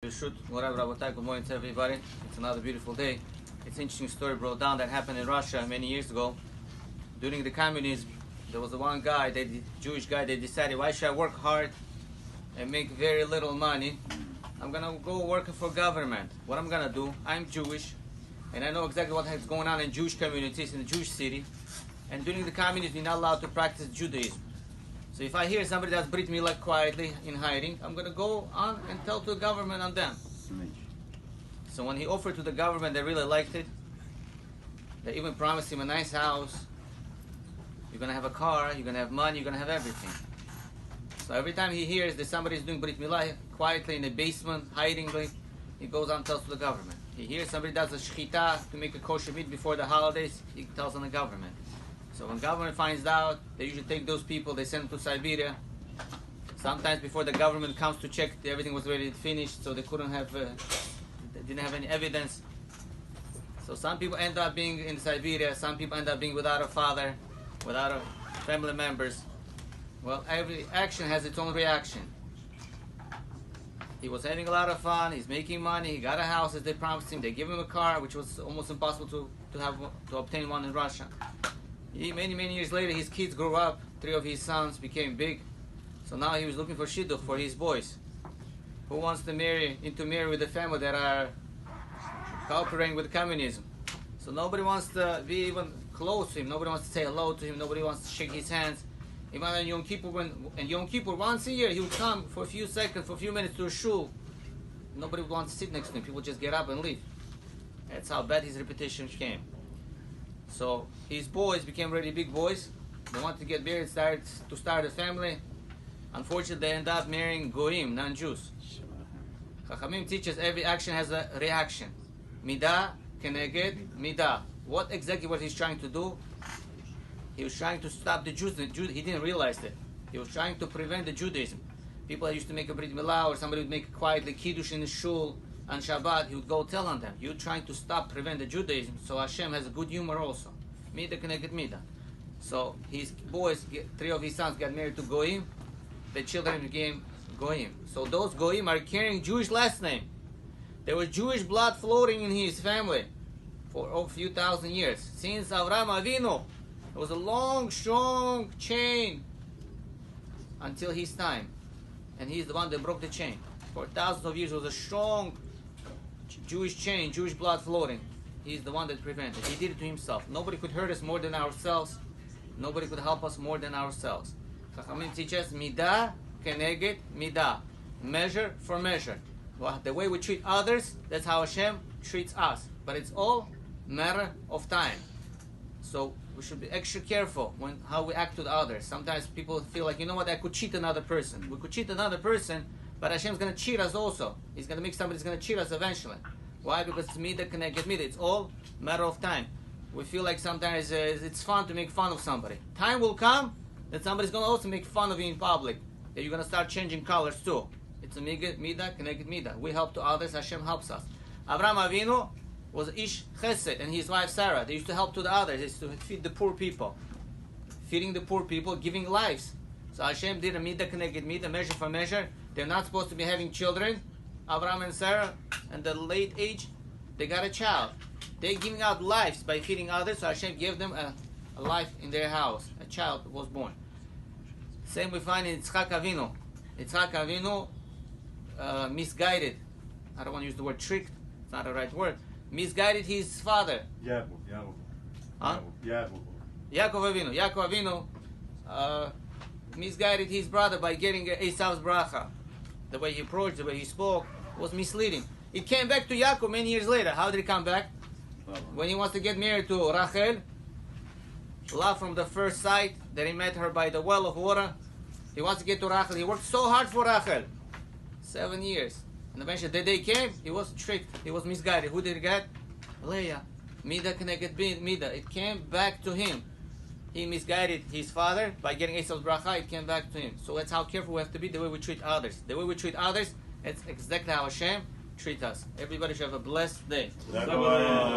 B'shut Morav Rabotai, good morning to everybody. It's another beautiful day. It's an interesting story brought down that happened in Russia many years ago. During the communism, there was one guy, Jewish guy, they decided, why should I work hard and make very little money? I'm going to go working for government. What I'm going to do, I'm Jewish, and I know exactly what is going on in Jewish communities, in the Jewish city. And during the communism, you're not allowed to practice Judaism. So if I hear somebody that's Brit Milah quietly in hiding, I'm going to go on and tell to the government on them. So when he offered to the government, they really liked it. They even promised him a nice house. You're going to have a car, you're going to have money, you're going to have everything. So every time he hears that somebody is doing Brit Milah quietly in the basement, hidingly, he goes on and tells to the government. He hears somebody does a shechita to make a kosher meat before the holidays, he tells on the government. So when government finds out, they usually take those people, they send them to Siberia. Sometimes before the government comes to check, everything was already finished, so they couldn't have, they didn't have any evidence. So some people end up being in Siberia, some people end up being without a father, without a family members. Well, every action has its own reaction. He was having a lot of fun, he's making money, he got a house as they promised him, they gave him a car, which was almost impossible to obtain one in Russia. Many years later, his kids grew up. 3 of his sons became big. So now he was looking for shidduch for his boys. Who wants to marry with a family that are cooperating with communism? So nobody wants to be even close to him. Nobody wants to say hello to him. Nobody wants to shake his hands. Even on Yom Kippur, once a year, he would come for a few seconds, for a few minutes to a shul. Nobody would want to sit next to him. People would just get up and leave. That's how bad his reputation became. So his boys became really big boys. They wanted to get married, to start a family. Unfortunately, they end up marrying goyim, non-Jews. Chachamim teaches every action has a reaction. Midah keneged midah. What he's trying to do? He was trying to stop the Jews. He didn't realize it. He was trying to prevent the Judaism. People that used to make a Brit Milah, or somebody would make a quietly kiddush in the shul on Shabbat, he would go tell on them, you're trying to prevent the Judaism, so Hashem has a good humor also. Midah keneged midah. So his boys, 3 of his sons got married to goyim. The children became goyim. So those goyim are carrying Jewish last name. There was Jewish blood floating in his family for a few thousand years. Since Avraham Avinu, it was a long, strong chain until his time. And he's the one that broke the chain. For thousands of years, it was a strong Jewish chain, Jewish blood floating. He's the one that prevented. He did it to himself. Nobody could hurt us more than ourselves. Nobody could help us more than ourselves. Chachamim teaches midah keneged midah. Measure for measure. Well, the way we treat others, that's how Hashem treats us. But it's all matter of time. So we should be extra careful how we act with others. Sometimes people feel like, you know what, I could cheat another person. We could cheat another person, but Hashem's going to cheat us also. He's going to make somebody's going to cheat us eventually. Why? Because it's midah keneged midah. It's all matter of time. We feel like sometimes it's fun to make fun of somebody. Time will come that somebody's going to also make fun of you in public. That you're going to start changing colors too. It's a midah keneged midah. We help to others, Hashem helps us. Avraham Avinu was ish chesed, and his wife Sarah. They used to help to the others. They used to feed the poor people. Feeding the poor people, giving lives. So Hashem did a midah keneged midah, measure for measure. They're not supposed to be having children. Abraham and Sarah, at the late age, they got a child. They're giving out lives by feeding others, so Hashem gave them a life in their house. A child was born. Same we find in Yitzchak Avinu. Yitzchak Avinu misguided. I don't want to use the word tricked. It's not the right word. Misguided his father. Yaakov. Huh? Yaakov. Yaakov Avinu misguided his brother by getting Esau's bracha. The way he approached, the way he spoke, was misleading. It came back to Yaakov many years later. How did it come back? When he wants to get married to Rachel, love from the first sight, that he met her by the well of water. He wants to get to Rachel. He worked so hard for Rachel. 7 years. And eventually the day came, he was tricked. He was misguided. Who did he get? Leah. Midah keneged midah. It came back to him. He misguided his father by getting Esau's bracha. It came back to him. So that's how careful we have to be the way we treat others. The way we treat others, it's exactly how Hashem treats us. Everybody should have a blessed day.